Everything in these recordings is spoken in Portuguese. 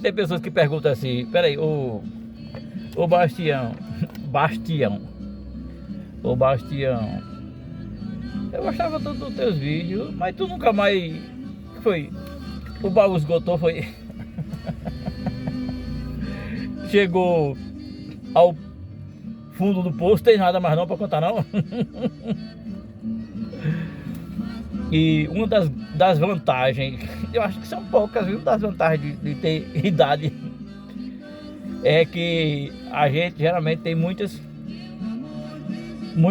Tem pessoas que perguntam assim, peraí, o Bastião, eu gostava tanto dos teus vídeos, mas tu nunca mais, que foi, o baú esgotou, foi, chegou ao fundo do poço, tem nada mais não pra contar não. E uma das vantagens, eu acho que são poucas, viu, das vantagens de ter idade, é que a gente geralmente tem muitas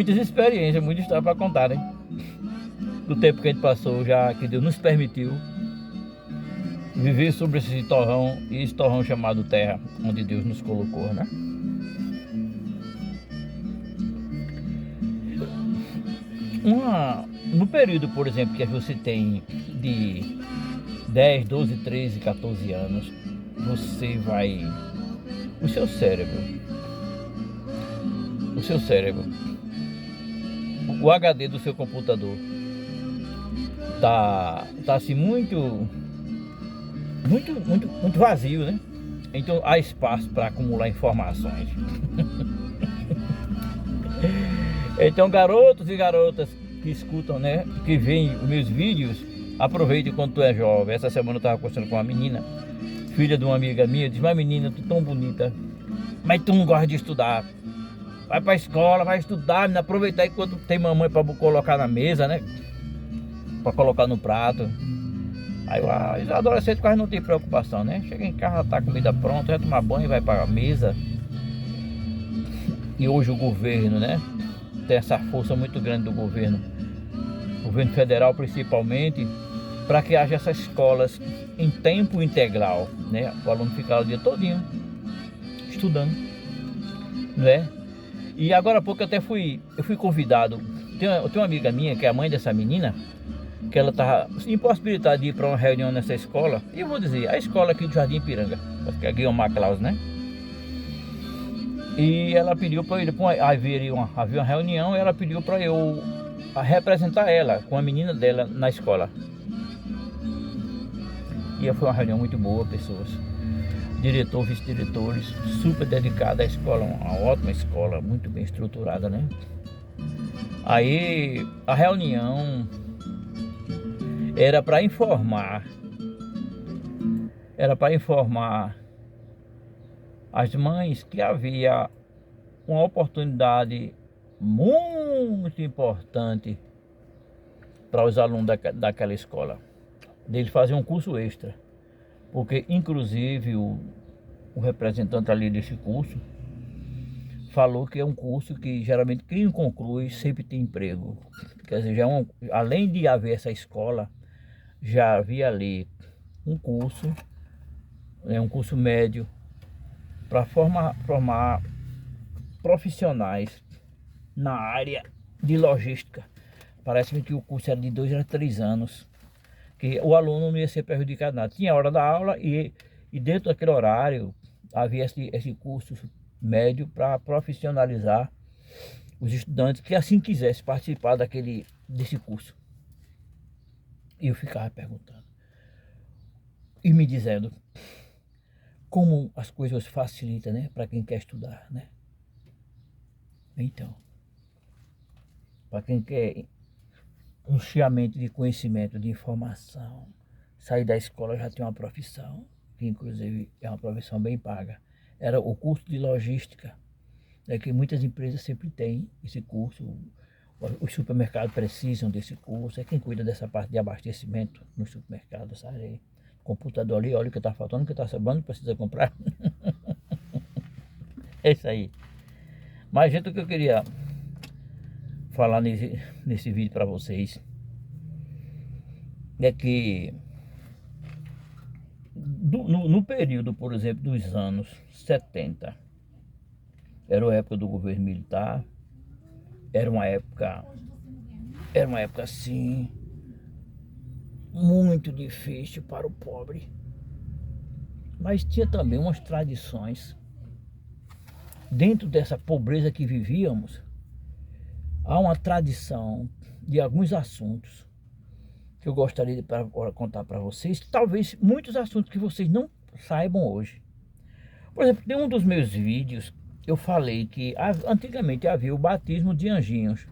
experiências, muita história para contar, né? Do tempo que a gente passou, já que Deus nos permitiu viver sobre esse torrão chamado terra, onde Deus nos colocou, né? No período, por exemplo, que você tem de 10, 12, 13, 14 anos, você vai... O seu cérebro, o HD do seu computador tá assim muito vazio, né? Então há espaço para acumular informações. Então, garotos e garotas que escutam, né, que veem os meus vídeos, aproveite quando tu é jovem. Essa semana eu tava conversando com uma menina, filha de uma amiga minha, diz: mas menina, tu tão bonita, mas tu não gosta de estudar. Vai pra escola, vai estudar, menina, aproveitar enquanto tem mamãe pra colocar na mesa, né? Pra colocar no prato. Aí os adolescentes quase não tem preocupação, né? Chega em casa, tá a comida pronta, vai tomar banho, vai pra mesa. E hoje o governo, né? Tem essa força muito grande do governo federal principalmente, para que haja essas escolas em tempo integral, né? O aluno ficar o dia todinho estudando, né? E agora há pouco eu fui convidado. Tem uma amiga minha que é a mãe dessa menina, que ela estava impossibilitada de ir para uma reunião nessa escola. E eu vou dizer, a escola aqui do Jardim Ipiranga, que é a Guilherme Claus, né? E ela pediu para ele, havia uma reunião, e ela pediu para eu representar ela com a menina dela na escola. E foi uma reunião muito boa, pessoas, diretor, vice-diretores, super dedicada à escola, uma ótima escola, muito bem estruturada, né? Aí a reunião era para informar as mães que havia uma oportunidade muito importante para os alunos daquela escola, deles fazer um curso extra, porque inclusive o representante ali desse curso falou que é um curso que geralmente quem conclui sempre tem emprego. Quer dizer, além de haver essa escola, já havia ali um curso médio para formar profissionais na área de logística. Parece-me que o curso era de 2 a 3 anos, que o aluno não ia ser prejudicado nada. Tinha a hora da aula e dentro daquele horário havia esse curso médio para profissionalizar os estudantes que assim quisessem participar desse curso. E eu ficava perguntando e me dizendo como as coisas facilitam, né, para quem quer estudar, né? Então, para quem quer um enchimento de conhecimento, de informação, sair da escola já tem uma profissão, que inclusive é uma profissão bem paga. Era o curso de logística, né, que muitas empresas sempre têm esse curso. Os supermercados precisam desse curso. É quem cuida dessa parte de abastecimento no supermercado, sabe? Computador ali, olha o que está faltando, o que está sobrando, precisa comprar. É isso aí. Mas, gente, o que eu queria falar nesse vídeo para vocês é que no período, por exemplo, dos anos 70, era a época do governo militar, era uma época assim muito difícil para o pobre, mas tinha também umas tradições. Dentro dessa pobreza que vivíamos, há uma tradição de alguns assuntos que eu gostaria de contar para vocês, talvez muitos assuntos que vocês não saibam hoje. Por exemplo, em um dos meus vídeos, eu falei que antigamente havia o batismo de anjinhos.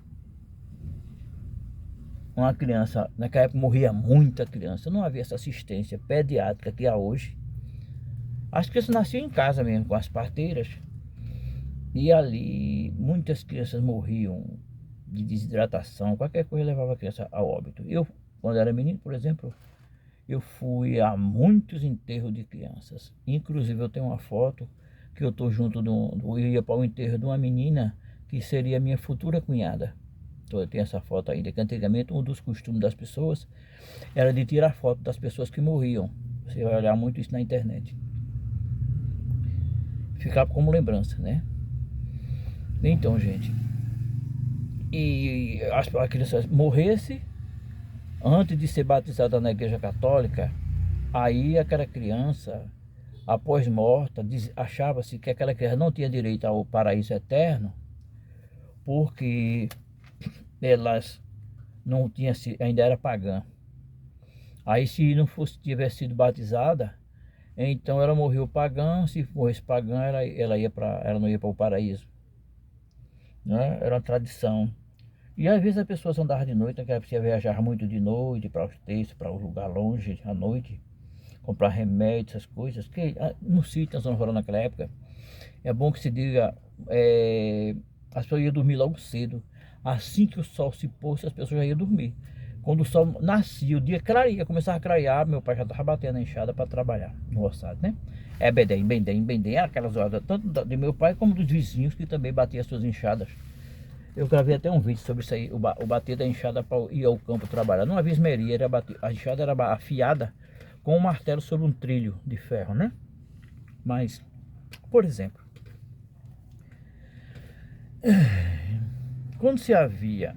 Uma criança, naquela época morria muita criança, não havia essa assistência pediátrica que há hoje. As crianças nasciam em casa mesmo, com as parteiras. E ali, muitas crianças morriam de desidratação, qualquer coisa levava a criança ao óbito. Eu, quando era menino, por exemplo, eu fui a muitos enterros de crianças. Inclusive, eu tenho uma foto que eu estou junto, eu ia para o enterro de uma menina que seria minha futura cunhada. Então, eu tenho essa foto ainda, que antigamente um dos costumes das pessoas era de tirar foto das pessoas que morriam. Você vai olhar muito isso na internet. Ficar como lembrança, né? Então, gente, e a criança morresse antes de ser batizada na igreja católica, aí aquela criança, após morta, achava-se que aquela criança não tinha direito ao paraíso eterno, porque elas não tinham, ainda era pagã. Aí se não tivesse sido batizada, então ela morreu pagã. Se fosse pagã, ela não ia para o paraíso, né? Era uma tradição. E às vezes as pessoas andavam de noite, naquela época viajar muito de noite para os textos, para um lugar longe à noite, comprar remédios, essas coisas, que no sítio, na zona rural naquela época, é bom que se diga, as pessoas iam dormir logo cedo. Assim que o sol se pôs, as pessoas já iam dormir. Quando o sol nascia, o dia clareia, começava a clarear, meu pai já estava batendo a enxada para trabalhar no roçado, né? É bedém, aquelas horas, tanto de meu pai como dos vizinhos que também batiam as suas enxadas. Eu gravei até um vídeo sobre isso aí, o bater da enxada para ir ao campo trabalhar. Não havia esmeria, a enxada era afiada com um martelo sobre um trilho de ferro, né? Mas, por exemplo, quando se havia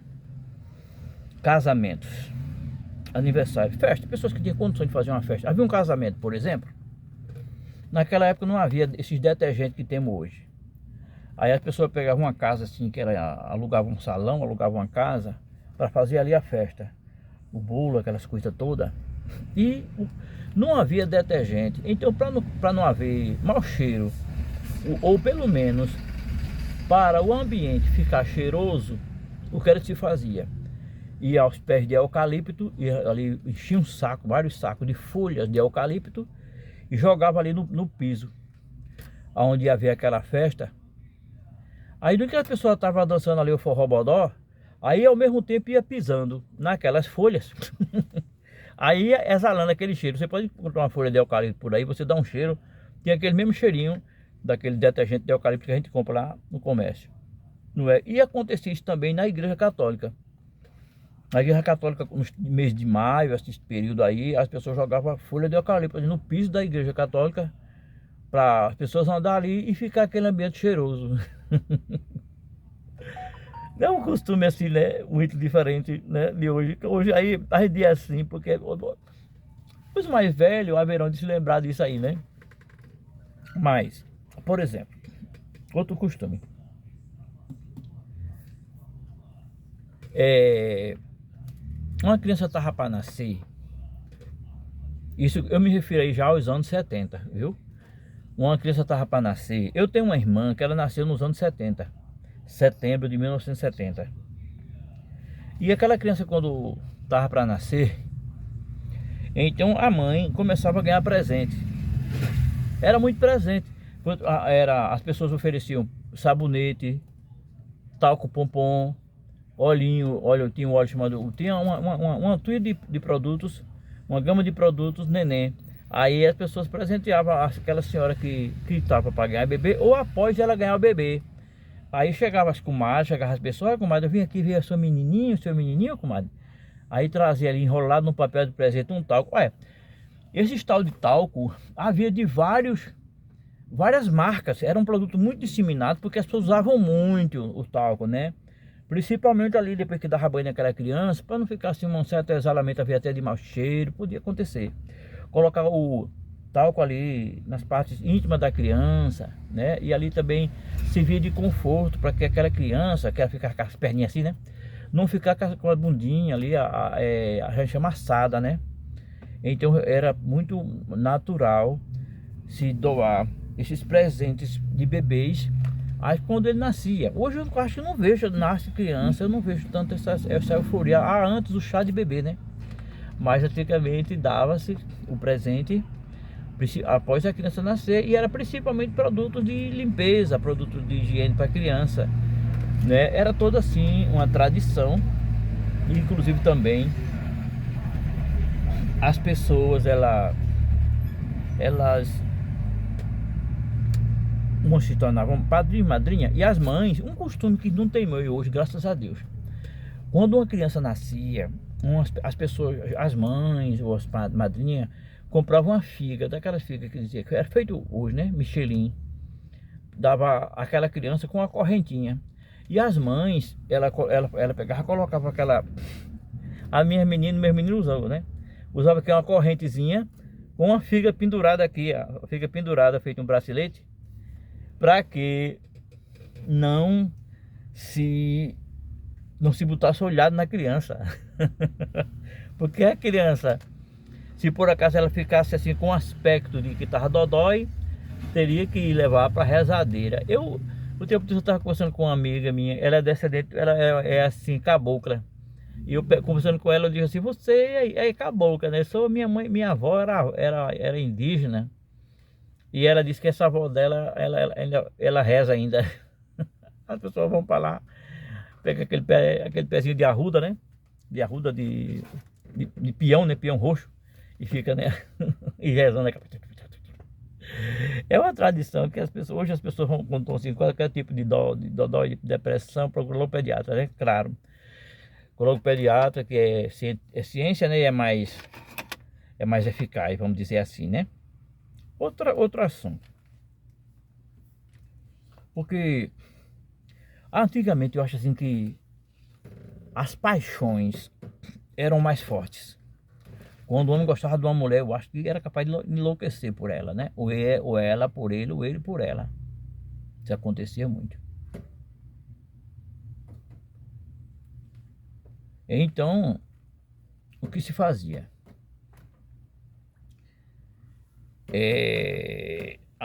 casamentos, aniversários, festa, pessoas que tinham condições de fazer uma festa, havia um casamento, por exemplo, naquela época não havia esses detergentes que temos hoje. Aí as pessoas pegavam uma casa assim, alugavam um salão, alugavam uma casa para fazer ali a festa, o bolo, aquelas coisas todas, e não havia detergente. Então, para não haver mau cheiro, ou pelo menos para o ambiente ficar cheiroso, o que era que se fazia? Ia aos pés de eucalipto, e ali enchia um saco, vários sacos de folhas de eucalipto, e jogava ali no piso, onde havia aquela festa. Aí do que a pessoa estava dançando ali o forró-bodó, aí ao mesmo tempo ia pisando naquelas folhas. Aí ia exalando aquele cheiro. Você pode encontrar uma folha de eucalipto por aí, você dá um cheiro, tem aquele mesmo cheirinho daquele detergente de eucalipto que a gente compra lá no comércio, não é? E acontecia isso também na igreja católica. Na igreja católica, no mês de maio, esse período aí, as pessoas jogavam folha de eucalipto no piso da igreja católica, para as pessoas andar ali e ficar aquele ambiente cheiroso. Não é um costume assim, né, muito diferente, né, de hoje. Hoje aí a gente é assim, porque os mais velhos haverão de se lembrar disso aí, né? Mas, por exemplo, outro costume. Uma criança estava para nascer, isso eu me refiro aí já aos anos 70, viu? Uma criança estava para nascer. Eu tenho uma irmã que ela nasceu nos anos 70, setembro de 1970. E aquela criança, quando estava para nascer, então a mãe começava a ganhar presente. Era muito presente. As pessoas ofereciam sabonete, talco pompom, olhinho, tinha um óleo chamado, tinha uma tuia de produtos, uma gama de produtos neném. Aí as pessoas presenteavam aquela senhora que estava para ganhar bebê, ou após ela ganhar o bebê. Aí chegava as comadres, chegavam as pessoas: comadre, eu vim aqui ver a seu menininho, comadre. Aí trazia ali enrolado no papel de presente um talco. Esse tal de talco havia de várias marcas, era um produto muito disseminado, porque as pessoas usavam muito o talco, né? Principalmente ali depois que dava banho naquela criança, para não ficar assim um certo exalamento, havia até de mau cheiro, podia acontecer. Colocar o talco ali nas partes íntimas da criança, né? E ali também servia de conforto para que aquela criança, que ela ficar com as perninhas assim, né? não ficar com a bundinha ali, a gente chama assada, né? Então era muito natural se doar esses presentes de bebês aí quando ele nascia. Hoje eu acho que não vejo, nasce criança, eu não vejo tanto essa euforia. Antes o chá de bebê, né? Mas antigamente dava-se o presente após a criança nascer, e era principalmente produtos de limpeza, produtos de higiene para a criança, né? Era toda assim uma tradição. E inclusive também as pessoas elas se tornavam padrinho e madrinha, e as mães, um costume que não tem meio hoje, graças a Deus. Quando uma criança nascia, as pessoas, as mães ou as madrinhas compravam uma figa, daquelas figas que dizia que era feito hoje, né? Michelin, dava aquela criança com uma correntinha. E as mães, ela pegava, colocava aquela, meus meninos usavam, né? Usava aqui uma correntezinha com uma figa pendurada aqui, a figa pendurada, feito um bracelete, para que não se botasse olhado na criança. Porque a criança, se por acaso ela ficasse assim com aspecto de que estava dodói, teria que levar para a rezadeira. O tempo que eu estava conversando com uma amiga minha, ela é descendente, ela é assim, cabocla. E eu conversando com ela, eu disse assim: você é cabocla, né? Minha mãe, minha avó era indígena. E ela disse que essa avó dela, ela reza ainda. As pessoas vão para lá, pega aquele pezinho de arruda, né? De arruda de peão, né? Peão roxo. E fica, né? E rezando, né? É uma tradição que hoje as pessoas vão contar assim, qualquer tipo de dó, de depressão, procura o pediatra, né? Claro. Coloca o pediatra, que é ciência, né? E é mais eficaz, vamos dizer assim, né? Outro assunto. Porque antigamente eu acho assim que as paixões eram mais fortes. Quando o homem gostava de uma mulher, eu acho que era capaz de enlouquecer por ela, né? Ou ela por ele, ou ele por ela. Isso acontecia muito. Então, o que se fazia?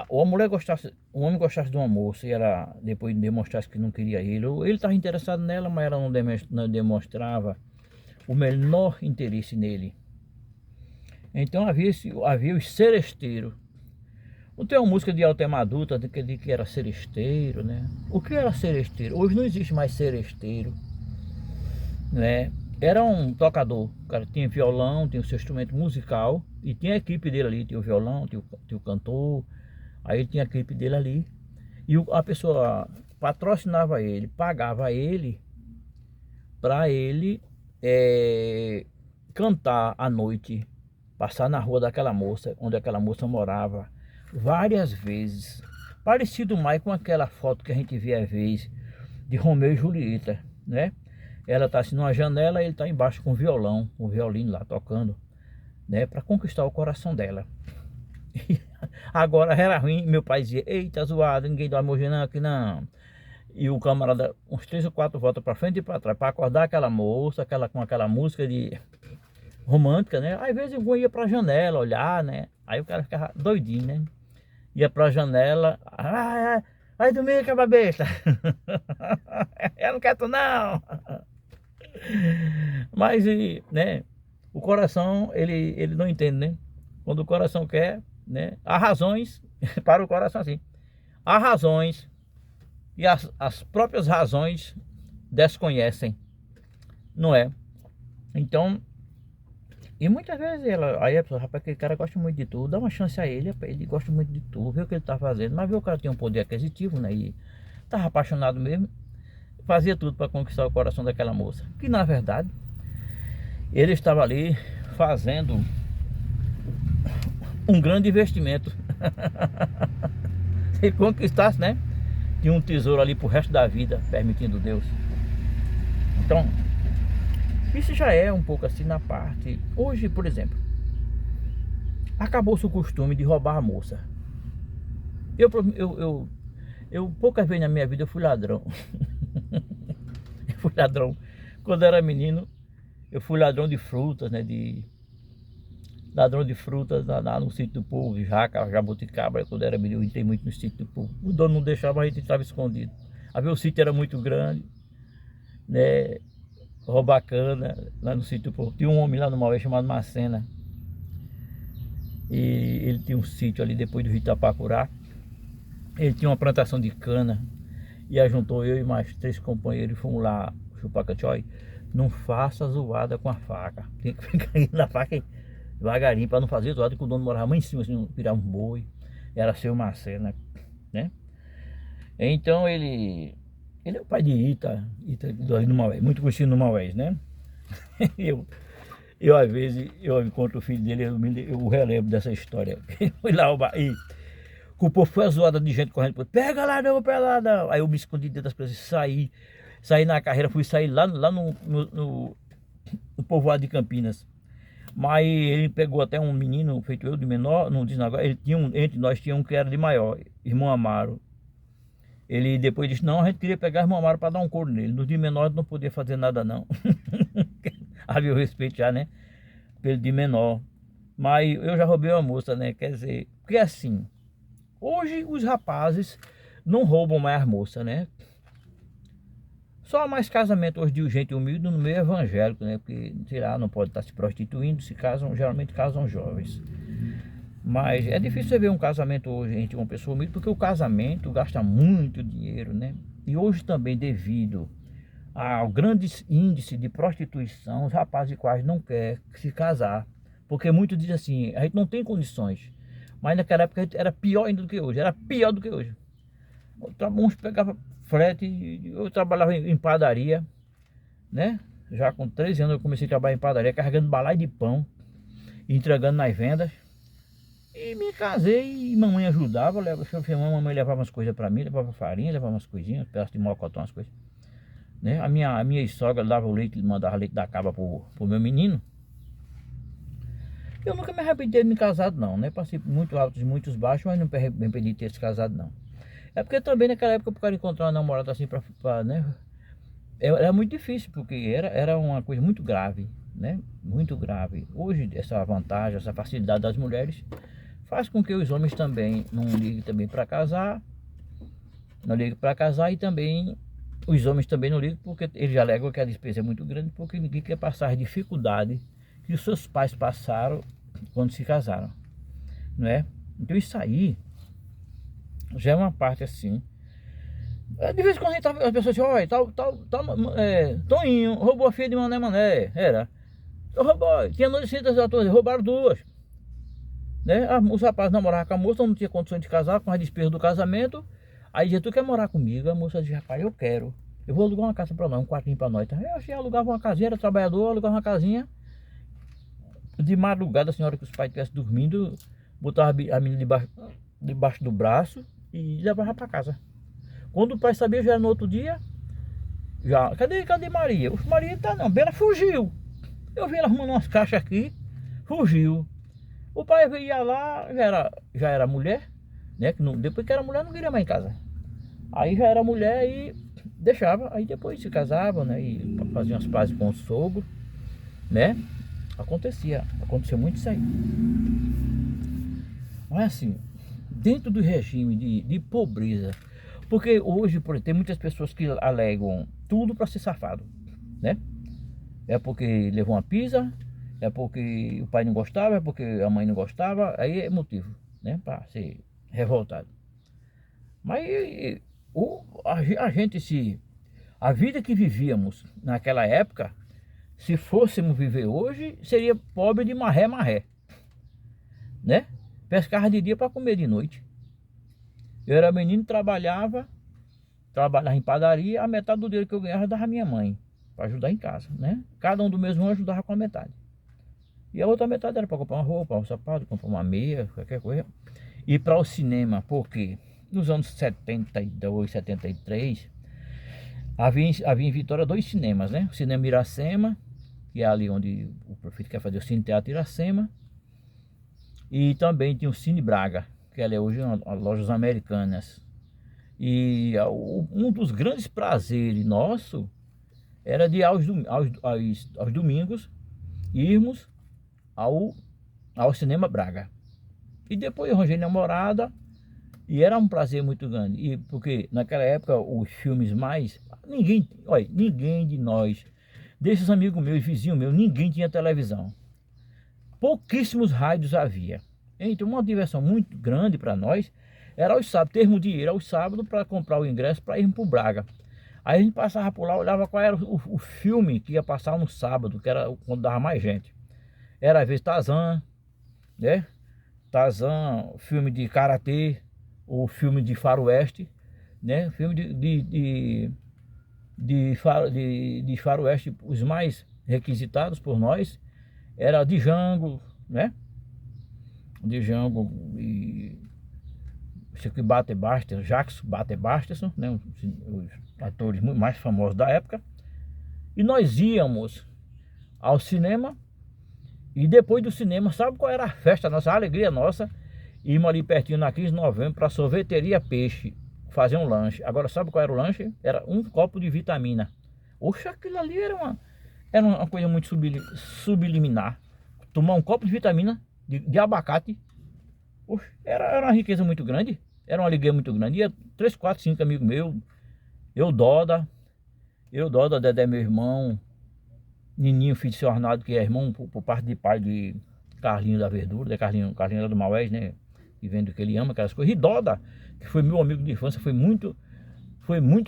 O homem gostasse de uma moça e ela depois demonstrasse que não queria ele, ou ele estava interessado nela, mas ela não demonstrava o menor interesse nele. Então havia os seresteiros. Não tem uma música de Altemar Dutra que era seresteiro, né? O que era seresteiro? Hoje não existe mais seresteiro, né? Era um tocador, o cara tinha violão, tinha o seu instrumento musical e tinha a equipe dele ali, tinha o violão, tinha o cantor, aí tinha a equipe dele ali e a pessoa patrocinava ele, pagava ele para ele cantar à noite, passar na rua daquela moça, onde aquela moça morava, várias vezes, parecido mais com aquela foto que a gente vê às vezes de Romeu e Julieta, né? Ela tá assim numa janela, ele tá embaixo com o violão, com o violino lá tocando, né, para conquistar o coração dela. Agora era ruim, meu pai dizia: eita, zoado, ninguém dorme hoje não, aqui não. E o camarada, uns 3 ou 4 voltas para frente e para trás, para acordar aquela moça, com aquela música de romântica, né? Às vezes eu ia para a janela olhar, né? Aí o cara ficava doidinho, né? Ia para a janela, vai dormir, cabra besta. Eu não quero tu não. Mas, né? O coração, ele não entende, né? Quando o coração quer, né? Há razões para o coração assim. Há razões e as próprias razões desconhecem, não é? Então, e muitas vezes aí a pessoa: rapaz, aquele cara gosta muito de tudo, dá uma chance a ele, rapaz, ele gosta muito de tudo, vê o que ele tá fazendo, mas vê o cara tem um poder aquisitivo, né? E tava apaixonado mesmo, fazia tudo para conquistar o coração daquela moça, que na verdade ele estava ali fazendo um grande investimento. Se conquistasse, né? Tinha um tesouro ali pro resto da vida, permitindo Deus. Então, isso já é um pouco assim na parte. Hoje, por exemplo, acabou-se o costume de roubar a moça. Eu poucas vezes na minha vida eu fui ladrão. Eu fui ladrão Quando eu era menino, eu fui ladrão de frutas, né? Ladrão de frutas lá no sítio do povo, jaca, jabuticaba. Quando eu era menino, eu entrei muito no sítio do povo. O dono não deixava, a gente estava escondido. O sítio era muito grande, né? Roubar cana lá no sítio do povo. Tinha um homem lá no Maués chamado Macena. E ele tinha um sítio ali depois do Rio Itapacurá. Ele tinha uma plantação de cana. E ajuntou eu e mais 3 companheiros e fomos lá chupar cachoy. Não faça zoada com a faca. Tem que ficar indo na faca devagarinho para não fazer zoada, que o dono morava lá em cima, assim, virava um boi. Era seu Macena, né? Então ele é o pai de Ita ali no Maués, muito conhecido no Maués, né? Eu às vezes, eu encontro o filho dele, eu relembro dessa história. Fui lá, e o povo foi a zoada de gente correndo, pega lá não, pega lá não. Aí eu me escondi dentro das coisas, saí na carreira, fui sair lá no povoado de Campinas. Mas ele pegou até um menino, feito eu, de menor, não diz agora, ele tinha entre nós tinha um que era de maior, irmão Amaro. Ele depois disse, não, a gente queria pegar o irmão Amaro para dar um couro nele. No de menor não podia fazer nada não. Havia o respeito já, né? Pelo de menor. Mas eu já roubei uma moça, né? Quer dizer, porque assim, hoje os rapazes não roubam mais as moças, né? Só mais casamento hoje de gente humilde no meio evangélico, né? Porque, sei lá, não pode estar se prostituindo, se casam, geralmente casam jovens. Mas é difícil você ver um casamento hoje entre uma pessoa humilde, porque o casamento gasta muito dinheiro, né? E hoje também, devido ao grande índice de prostituição, os rapazes quase não querem se casar. Porque muitos dizem assim, a gente não tem condições. Mas naquela época era pior ainda do que hoje, era pior do que hoje. Uns pegavam frete, eu trabalhava em padaria, né? Já com 13 anos eu comecei a trabalhar em padaria, carregando balaio de pão, entregando nas vendas. E me casei e mamãe ajudava, mamãe levava umas coisas para mim, levava farinha, levava umas coisinhas, pedaço de mocotão, umas coisas. Né? A minha sogra dava o leite, mandava leite da cabra pro meu menino. Eu nunca me arrependi de ter me casado não, né? Passei por muitos altos e muitos baixos, mas não me arrependi de ter se casado não. É porque também naquela época o cara encontrar uma namorada assim né? Era muito difícil, porque era uma coisa muito grave, né? Muito grave. Hoje essa vantagem, essa facilidade das mulheres faz com que os homens também não liguem também para casar. Não liguem para casar e também os homens também não ligam, porque eles alegam que a despesa é muito grande, porque ninguém quer passar as dificuldades que os seus pais passaram quando se casaram, não é? Então isso aí já é uma parte assim. De vez em quando as pessoas dizem, olha, Toninho roubou a filha de Mané Mané, era. Roubou, tinha notícias atores, roubaram 2. Né? Os rapazes namoravam com a moça, não tinha condições de casar, com as despesas do casamento. Aí dizia, tu quer morar comigo? A moça dizia, rapaz, eu quero. Eu vou alugar uma casa para nós, um quartinho para nós. Eu achei, alugava uma casinha, era trabalhador, alugava uma casinha. De madrugada, a senhora que os pais estivessem dormindo, botava a menina debaixo do braço e levava para casa. Quando o pai sabia, já era no outro dia, já, cadê Maria? O Maria tá não, ela fugiu. Eu vi ela arrumando umas caixas aqui, fugiu. O pai ia lá, já era mulher, né? Depois que era mulher, não queria mais em casa. Aí já era mulher e deixava, aí depois se casava, né? E fazia umas pazes com o sogro, né? Aconteceu muito isso aí. Mas assim, dentro do regime de pobreza, porque hoje, por exemplo, tem muitas pessoas que alegam tudo para ser safado, né? É porque levou uma pizza, é porque o pai não gostava, é porque a mãe não gostava, aí é motivo, né? Para ser revoltado. Mas a vida que vivíamos naquela época, se fôssemos viver hoje, seria pobre de maré, né? Pescava de dia para comer de noite. Eu era menino, trabalhava em padaria, a metade do dinheiro que eu ganhava dava a minha mãe, para ajudar em casa, né? Cada um do mesmo ajudava com a metade. E a outra metade era para comprar uma roupa, um sapato, comprar uma meia, qualquer coisa. E para o cinema, porque nos anos 72, 73, havia em Vitória 2 cinemas, né? O Cinema Iracema, que é ali onde o prefeito quer fazer o Cine Teatro Iracema. E também tinha o Cine Braga, que ali é hoje as lojas americanas. E um dos grandes prazeres nosso era de aos domingos irmos ao Cinema Braga. E depois eu arranjei namorada e era um prazer muito grande. E porque naquela época os filmes mais... ninguém de nós, desses amigos meus, vizinhos meus, ninguém tinha televisão. Pouquíssimos rádios havia. Então uma diversão muito grande para nós era aos sábados, termos dinheiro aos sábados para comprar o ingresso para irmos para o Braga. Aí a gente passava por lá, olhava qual era o filme que ia passar no sábado, que era quando dava mais gente. Era às vezes Tarzan, né? Tarzan, filme de karatê, ou filme de faroeste, né? Filme de faroeste, os mais requisitados por nós, era de Django, né? De Django e Chico Buarque, Jacques Buarque, né? Os atores mais famosos da época. E nós íamos ao cinema. E depois do cinema, sabe qual era a festa nossa, a alegria nossa? Íamos ali pertinho na 15 de novembro para a sorveteria Peixe, fazer um lanche. Agora sabe qual era o lanche? Era um copo de vitamina. Oxe, aquilo ali era uma coisa muito subliminar. Tomar um copo de vitamina de abacate. Oxe, era uma riqueza muito grande. Era uma alegria muito grande. Ia 3, 4, 5 amigos meus. Doda, Dedé, meu irmão. Nininho, filho de seu Arnaldo, que é irmão por parte de pai de Carlinho da Verdura, de Carlinho lá do Maués, né? E vendo que ele ama aquelas coisas. E Doda, que foi meu amigo de infância, foi muito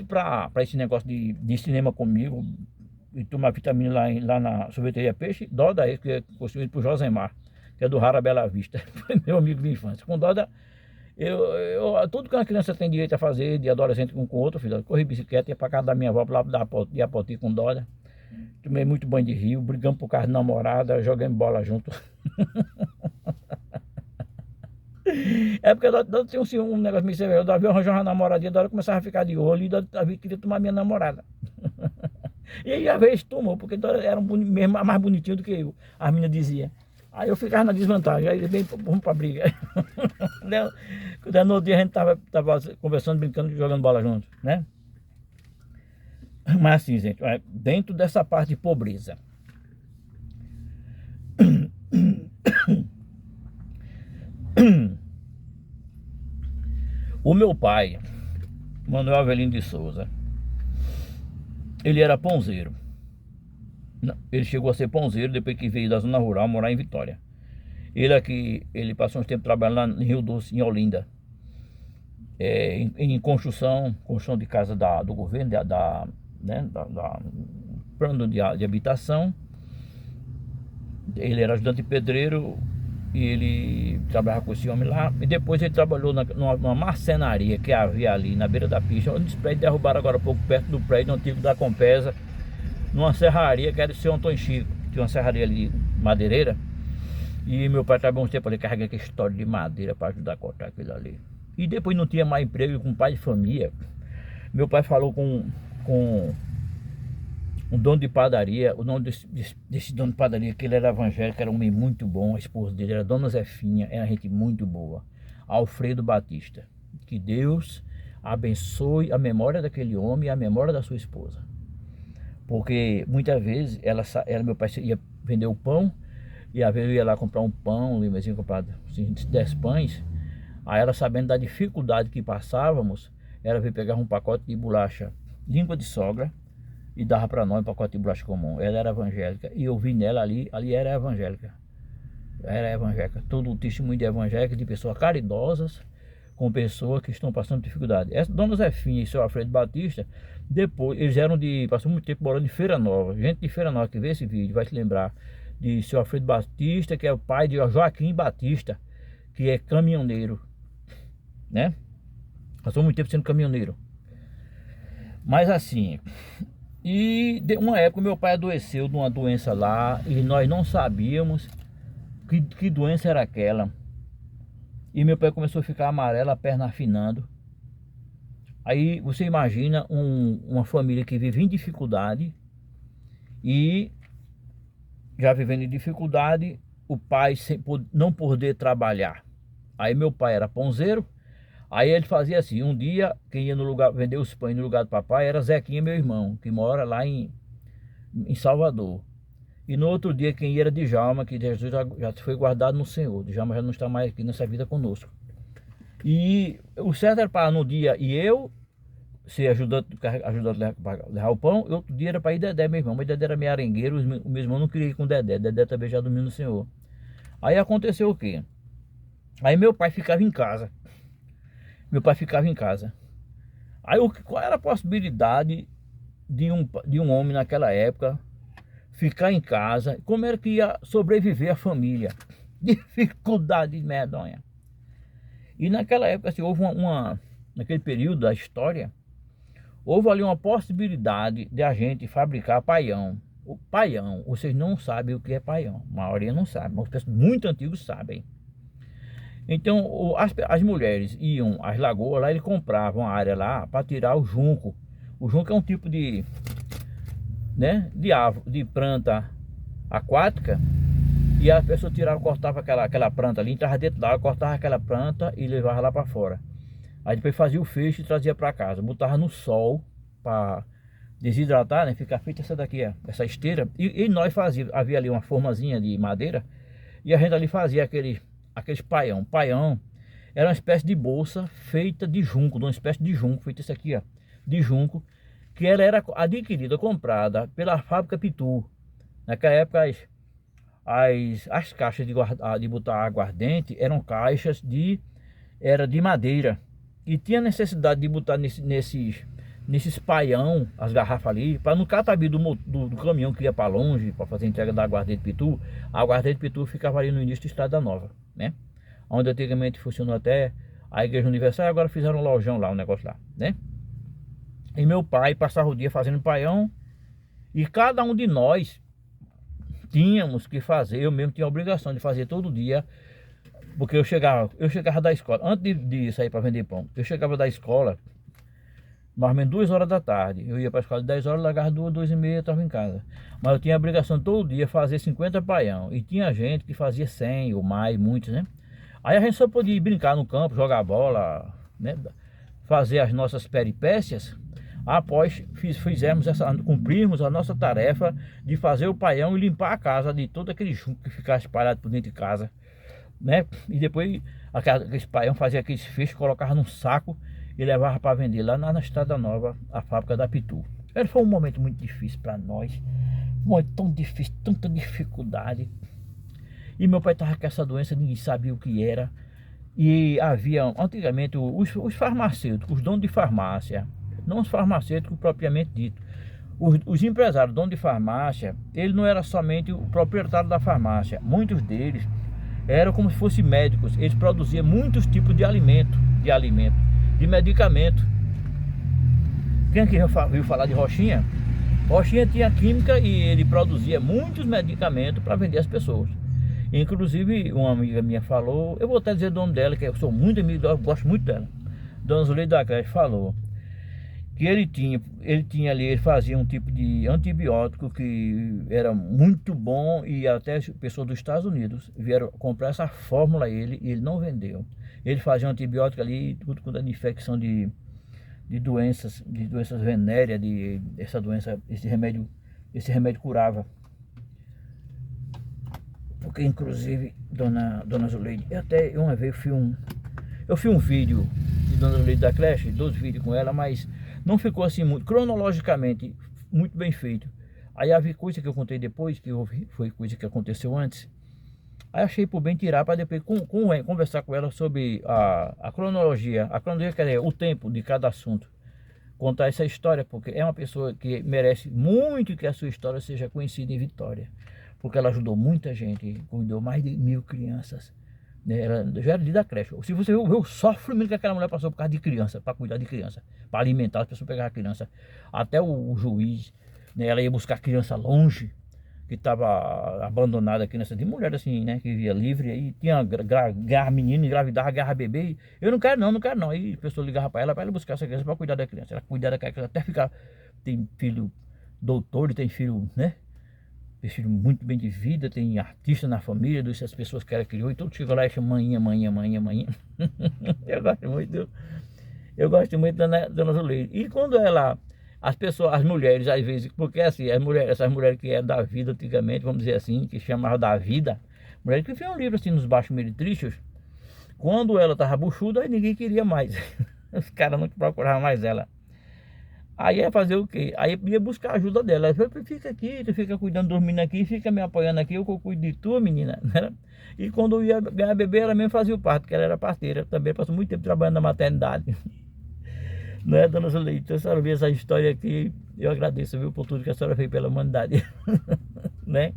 para esse negócio de cinema comigo e tomar vitamina lá na sorveteria Peixe. Doda, que é construído por Josemar, que é do Rara Bela Vista. Foi meu amigo de infância. Com Doda, tudo que uma criança tem direito a fazer, de adolescente com outro, filho, correr bicicleta, ia para casa da minha avó, lá de Apoti com Doda. Tomei muito banho de rio, brigamos por causa de namorada, jogamos bola junto. É porque Dora tinha um negócio meio severo. Davi arranjou uma namoradinha, Dora começava a ficar de olho e Davi queria tomar minha namorada. E aí a vez tomou, porque Dora era mais bonitinho do que eu, as meninas diziam. Aí eu ficava na desvantagem, aí bem, vamos pra briga. No dia a gente tava conversando, brincando, jogando bola junto, né? Mas assim, gente, dentro dessa parte de pobreza, o meu pai, Manuel Avelino de Souza, ele era pãozeiro. Ele chegou a ser pãozeiro depois que veio da zona rural morar em Vitória. Ele passou uns tempo trabalhando lá em Rio Doce, em Olinda, em construção de casa do governo, plano de habitação. Ele era ajudante de pedreiro e ele trabalhava com esse homem lá. E depois ele trabalhou numa marcenaria que havia ali na beira da pista, onde os prédios derrubaram agora há pouco, perto do prédio antigo da Compesa, numa serraria que era de seu Antônio Chico. Tinha uma serraria ali, madeireira. E meu pai trabalhou um tempo ali carregando aquele história de madeira para ajudar a cortar aquilo ali. E depois não tinha mais emprego, com pai de família. Meu pai falou com um dono de padaria, o nome desse dono de padaria, que ele era evangélico, era um homem muito bom, a esposa dele era Dona Zefinha, era gente muito boa, Alfredo Batista. Que Deus abençoe a memória daquele homem e a memória da sua esposa. Porque muitas vezes meu pai ia vender o pão, e às vezes eu ia lá comprar um pão, eu tinha comprado 10 pães, aí ela, sabendo da dificuldade que passávamos, ela veio pegar um pacote de bolacha língua de sogra e dava para nós um pacote de bolacha comum. Ela era evangélica e eu vi nela ali era evangélica. Era evangélica. Todo o testemunho de evangélica, de pessoas caridosas com pessoas que estão passando dificuldade. Essa Dona Zefinha e seu Alfredo Batista, depois, eles passou muito tempo morando em Feira Nova. Gente de Feira Nova que vê esse vídeo vai se lembrar de seu Alfredo Batista, que é o pai de Joaquim Batista, que é caminhoneiro, né? Passou muito tempo sendo caminhoneiro. Mas assim, e de uma época meu pai adoeceu de uma doença lá e nós não sabíamos que doença era aquela. E meu pai começou a ficar amarelo, a perna afinando. Aí você imagina uma família que vive em dificuldade e já vivendo em dificuldade, o pai não poder trabalhar. Aí meu pai era pãozeiro. Aí ele fazia assim, um dia quem ia no lugar vender os pães no lugar do papai era Zequinha, meu irmão, que mora lá em em Salvador. E no outro dia quem ia era Djalma, que Jesus já foi guardado no Senhor. Djalma já não está mais aqui nessa vida conosco. E o certo era para no dia e eu ser ajudante a levar o pão, e outro dia era para ir Dedé, meu irmão. Mas Dedé era meio arengueiro, o meu irmão não queria ir com Dedé. Dedé também já dormiu no Senhor. Aí aconteceu o quê? Aí meu pai ficava em casa. Meu pai ficava em casa. Aí qual era a possibilidade de um homem naquela época ficar em casa? Como era que ia sobreviver a família? Dificuldade medonha. E naquela época, assim, houve naquele período da história, houve ali uma possibilidade de a gente fabricar paião. O paião, vocês não sabem o que é paião. A maioria não sabe, mas os pessoas muito antigos sabem. Então, as mulheres iam às lagoas lá, eles compravam a área lá para tirar o junco. O junco é um tipo de, né, de planta aquática. E a pessoa tirava, cortava aquela planta ali, entrava dentro da água, cortava aquela planta e levava lá para fora. Aí depois fazia o feixe e trazia para casa. Botava no sol para desidratar, né? Ficar feita essa daqui, essa esteira. E nós fazíamos, havia ali uma formazinha de madeira. E a gente ali fazia aqueles paião. Paião era uma espécie de bolsa feita de junco, de uma espécie de junco, feita isso aqui, ó, de junco, que ela era adquirida, comprada pela fábrica Pitu. Naquela época as caixas de botar aguardente eram caixas de madeira. E tinha necessidade de botar nesses paião, as garrafas ali, para no catabi do caminhão que ia para longe, para fazer entrega da aguardente Pitu. A aguardente Pitu ficava ali no início do Estrada Nova, né? Onde antigamente funcionou até a Igreja Universal, e agora fizeram um lojão lá, um negócio lá, né? E meu pai passava o dia fazendo paião, e cada um de nós tínhamos que fazer, eu mesmo tinha a obrigação de fazer todo dia, porque eu chegava da escola, antes de sair para vender pão, eu chegava da escola, mais ou menos 2 horas da tarde, eu ia para a escola de 10 horas, largava 2h30, estava em casa. Mas eu tinha a obrigação todo dia fazer 50 paião, e tinha gente que fazia 100 ou mais, muitos, né? Aí a gente só podia ir brincar no campo, jogar bola, né? Fazer as nossas peripécias, após cumprirmos a nossa tarefa de fazer o paião e limpar a casa de todo aquele junco que ficava espalhado por dentro de casa, né? E depois aquele paião fazia aqueles feixes, colocava num saco e levava para vender lá na Estrada Nova, a fábrica da Pitu. Foi um momento muito difícil para nós, muito tão difícil, tanta dificuldade. E meu pai estava com essa doença, ninguém sabia o que era. E havia antigamente os farmacêuticos, os donos de farmácia, não os farmacêuticos propriamente dito, os empresários, donos de farmácia, ele não era somente o proprietário da farmácia, muitos deles eram como se fossem médicos, eles produziam muitos tipos de de medicamento. Quem aqui já ouviu falar de Rochinha? Rochinha tinha química e ele produzia muitos medicamentos para vender às pessoas. Inclusive, uma amiga minha falou, eu vou até dizer o nome dela, que eu sou muito amigo dela, gosto muito dela. Dona Zuleide da Creche falou que ele tinha ali, ele fazia um tipo de antibiótico que era muito bom, e até pessoas dos Estados Unidos vieram comprar essa fórmula e ele não vendeu. Ele fazia um antibiótico ali, tudo com a infecção de doenças venéreas, essa doença, esse remédio curava. Porque inclusive Dona Zuleide, até uma vez eu fiz um vídeo de Dona Zuleide da Creche, 2 vídeos com ela, mas não ficou assim muito, cronologicamente, muito bem feito. Aí havia coisa que eu contei depois, que foi coisa que aconteceu antes. Aí achei por bem tirar para depois conversar com ela sobre a cronologia, quer dizer, o tempo de cada assunto. Contar essa história, porque é uma pessoa que merece muito que a sua história seja conhecida em Vitória. Porque ela ajudou muita gente, cuidou mais de 1000 crianças, né? Ela já era de da creche. Se você ver o sofrimento que aquela mulher passou por causa de criança, para cuidar de criança, para alimentar, as pessoas pegavam a criança, até o juiz, né? Ela ia buscar a criança longe, que estava abandonada, criança de mulher assim, né? Que vivia livre, aí tinha garra menino, engravidava, garra bebê, eu não quero não, aí a pessoa ligava para ela buscar essa criança, para cuidar da criança, ela cuidava daquela criança, até ficar, tem filho doutor, tem filho, né? Tem filho muito bem de vida, tem artista na família, dessas pessoas que ela criou, e todo chega lá e chama manhã. Eu gosto muito da Dona Zuleide. E quando ela as pessoas, as mulheres, às vezes, porque assim, as mulheres, essas mulheres que eram da vida antigamente, vamos dizer assim, que chamavam da vida, mulheres que tinham um livro assim nos baixos meretrícios, quando ela tava buchuda, aí ninguém queria mais. Os caras não procuravam mais ela. Aí ia fazer o quê? Aí ia buscar a ajuda dela. Ela falou, fica aqui, tu fica cuidando dos meninos aqui, fica me apoiando aqui, eu cuido de tu, menina. E quando eu ia ganhar bebê, ela mesmo fazia o parto, porque ela era parteira. Também passou muito tempo trabalhando na maternidade. Né, dona Zuleide? Então, a senhora vê essa história aqui, eu agradeço, viu, por tudo que a senhora fez pela humanidade. Né?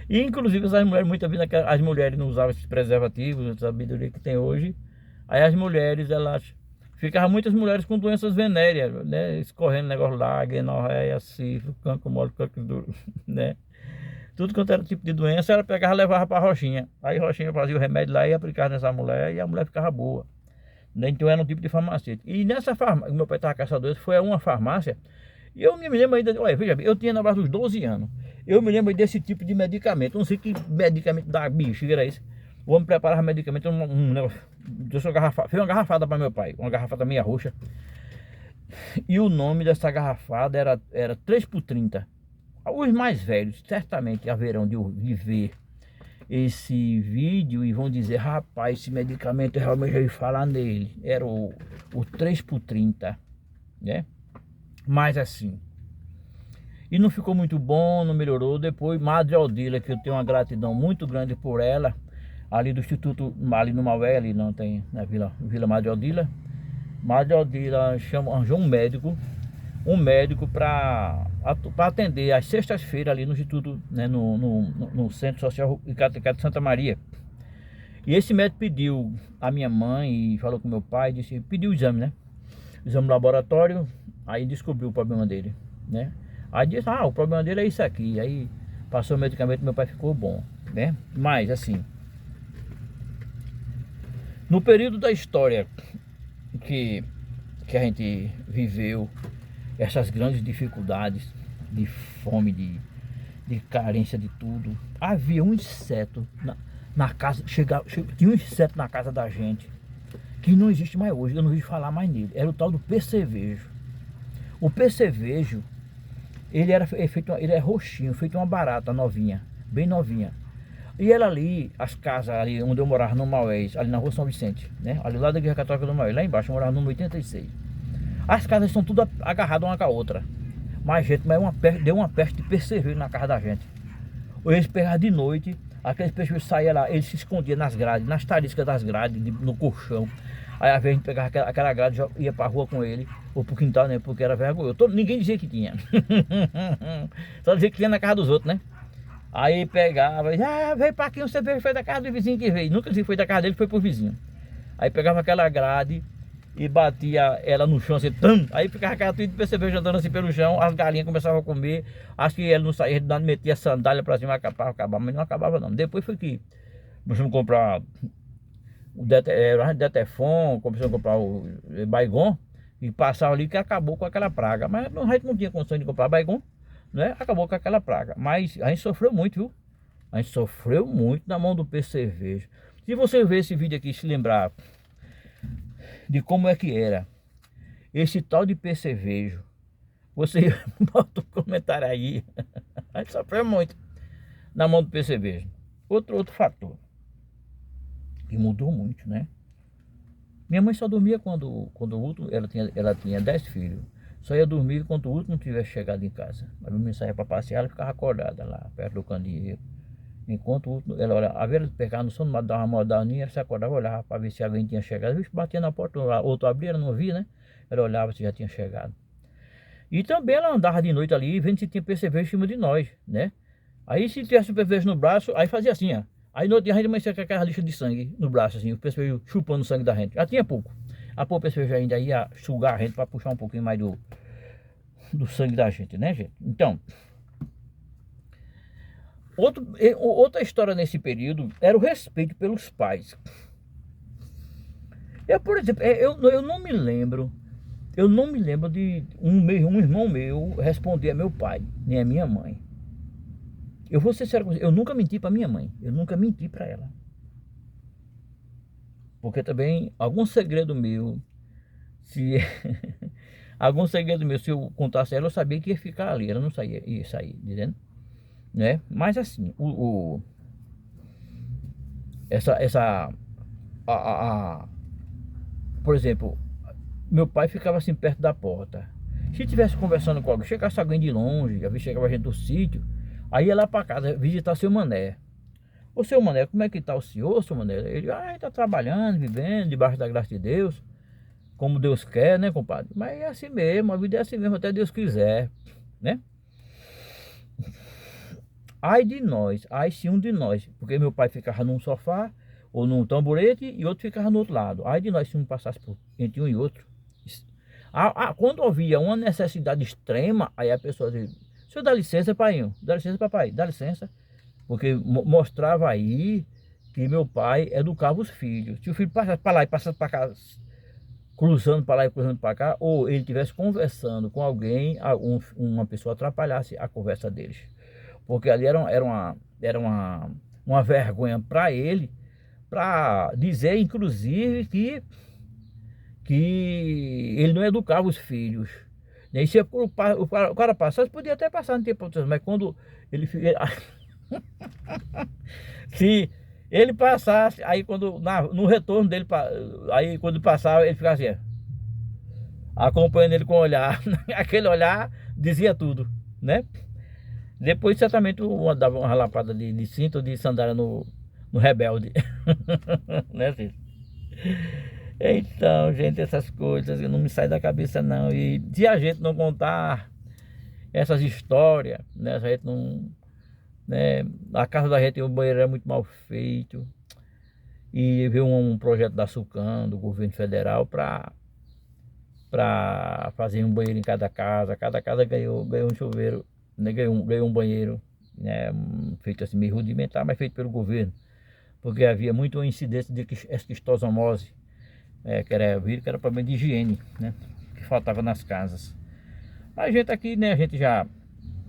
E, inclusive, essas mulheres, muitas vezes, as mulheres não usavam esses preservativos, a sabedoria que tem hoje. Aí as mulheres, elas... Ficavam muitas mulheres com doenças venéreas, né? Escorrendo negócio lá, gonorreia, sífilis, cancro mole, cancro duro, né? Tudo quanto era tipo de doença, ela pegava e levava para a Rochinha. Aí a Rochinha fazia o remédio lá e aplicava nessa mulher e a mulher ficava boa. Então era um tipo de farmacêutico. E nessa farmácia, meu pai estava caçador, foi a uma farmácia. E eu me lembro ainda, olha, veja bem, eu tinha na base dos 12 anos. Eu me lembro desse tipo de medicamento. Não sei que medicamento da bexiga era esse. O homem preparava medicamento, negócio. Fez uma garrafada para meu pai, uma garrafada meia roxa. E o nome dessa garrafada era 3x30. Os mais velhos certamente haverão de ver esse vídeo e vão dizer, rapaz, esse medicamento eu realmente já ouvi falar nele. Era o 3x30, né? Mas assim, e não ficou muito bom, não melhorou. Depois Madre Odila, que eu tenho uma gratidão muito grande por ela, ali do Instituto, ali no Maué, ali não tem, na Vila Madre Odila. Madre Odila arranjou um médico para atender às sextas-feiras ali no Instituto, né, no Centro Social e Catequético de Santa Maria. E esse médico pediu a minha mãe e falou com meu pai, pediu o exame, né? Exame laboratório, aí descobriu o problema dele, né? Aí disse, o problema dele é isso aqui. Aí passou o medicamento e meu pai ficou bom, né? Mas assim, no período da história que a gente viveu, essas grandes dificuldades de fome, de carência de tudo, havia um inseto na casa, tinha um inseto na casa da gente, que não existe mais hoje, eu não vejo falar mais nele. Era o tal do percevejo. O percevejo, ele é roxinho, feito uma barata novinha, bem novinha. E ela ali, as casas ali onde eu morava no Maués, ali na rua São Vicente, né? Ali lá da Igreja Católica do Maués, lá embaixo, eu morava no 86. As casas estão tudo agarradas uma com a outra. Mas, gente, deu uma peste de percevejo na casa da gente. Eles pegavam de noite, aqueles percevejos saíam lá, eles se escondiam nas grades, nas tariscas das grades, no colchão. Aí às vezes a gente pegava aquela grade e ia pra rua com ele, ou pro quintal, né? Porque era vergonhoso. Ninguém dizia que tinha. Só dizia que tinha na casa dos outros, né? Aí pegava, veio pra aqui um cerveja, foi da casa do vizinho que veio. Nunca se foi da casa dele, foi pro vizinho. Aí pegava aquela grade e batia ela no chão assim, tum! Aí ficava aquela tudo de cerveja andando assim pelo chão, as galinhas começavam a comer, acho que ele não saía, ele metia a sandália pra cima, acabava, mas não acabava não. Depois foi que começamos a comprar o Detefon, começamos a comprar o Baygon, e passava ali que acabou com aquela praga. Mas a gente não tinha condição de comprar Baygon, né? Acabou com aquela praga. Mas a gente sofreu muito, viu? A gente sofreu muito na mão do percevejo. Se você ver esse vídeo aqui e se lembrar de como é que era esse tal de percevejo, você bota um comentário aí. A gente sofreu muito na mão do percevejo. Outro fator que mudou muito, né? Minha mãe só dormia quando o último, ela tinha 10 filhos. Só ia dormir quando o último tivesse chegado em casa. A minha mãe saía para passear, ela ficava acordada lá, perto do candeeiro. Enquanto o último, ela olhava, a ela pegava no sono, dava uma mordaninha, ela se acordava, olhava para ver se alguém tinha chegado. Batia na porta, outro abria, ela não via, né? Ela olhava se já tinha chegado. E também ela andava de noite ali, vendo se tinha percevejo em cima de nós, né? Aí se tivesse percevejo no braço, aí fazia assim, ó. Aí no outro dia a gente amanhecia com aquela lixa de sangue no braço, assim, o percevejo chupando o sangue da gente. Já tinha pouco. A pouco o percevejo ainda ia sugar a gente para puxar um pouquinho mais do sangue da gente, né, gente? Então, outra história nesse período era o respeito pelos pais. Por exemplo, eu não me lembro de um irmão meu responder a meu pai, nem a minha mãe. Eu vou ser sério com você, eu nunca menti para minha mãe, eu nunca menti para ela. Porque também, algum segredo meu, se algum segredo meu, se eu contasse ela, eu sabia que ia ficar ali, ela não saía, ia sair, entendendo? Né? Mas assim, essa por exemplo, meu pai ficava assim perto da porta. Se tivesse conversando com alguém, chegasse alguém de longe, às vezes chegava gente do sítio, aí ia lá para casa visitar seu Mané. Ô seu Mané, como é que tá o senhor, seu Mané? Ele, ele tá trabalhando, vivendo, debaixo da graça de Deus, como Deus quer, né, compadre? Mas é assim mesmo, a vida é assim mesmo, até Deus quiser, né? Ai de nós, ai se um de nós, porque meu pai ficava num sofá, ou num tamborete, e outro ficava no outro lado. Ai de nós se um passasse por entre um e outro. Quando havia uma necessidade extrema, aí a pessoa dizia, senhor dá licença, pai, dá licença, papai, dá licença. Porque mostrava aí que meu pai educava os filhos. Se o filho passasse para lá e passasse para cá, cruzando para lá e cruzando para cá, ou ele estivesse conversando com alguém, uma pessoa atrapalhasse a conversa deles. Porque ali uma vergonha para ele, para dizer, inclusive, que ele não educava os filhos. E se o cara passasse, podia até passar no tempo, mas quando ele... Se ele passasse, aí quando no retorno dele, aí quando passava, ele ficava assim, acompanhando ele com o olhar. Aquele olhar dizia tudo, né? Depois certamente dava uma lapada de cinto ou de sandália no rebelde. Né, Cícero? Então, gente, essas coisas não me saem da cabeça não. E se a gente não contar essas histórias, né? Se a gente não, né? A casa da gente, o banheiro é muito mal feito. E veio um projeto da SUCAM, do governo federal, para fazer um banheiro em cada casa ganhou um chuveiro, né? Ganhou um banheiro, né? Feito assim meio rudimentar, mas feito pelo governo, porque havia muito incidência de esquistosomose, que era vírus, que era problema de higiene, né? Que faltava nas casas. A gente aqui, né, a gente já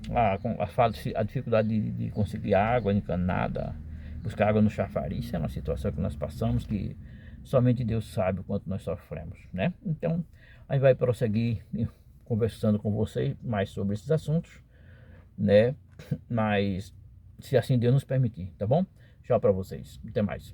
a dificuldade de conseguir água encanada, buscar água no chafariz, é uma situação que nós passamos que somente Deus sabe o quanto nós sofremos, né? Então, a gente vai prosseguir conversando com vocês mais sobre esses assuntos, né? Mas, se assim Deus nos permitir, tá bom? Tchau para vocês, até mais.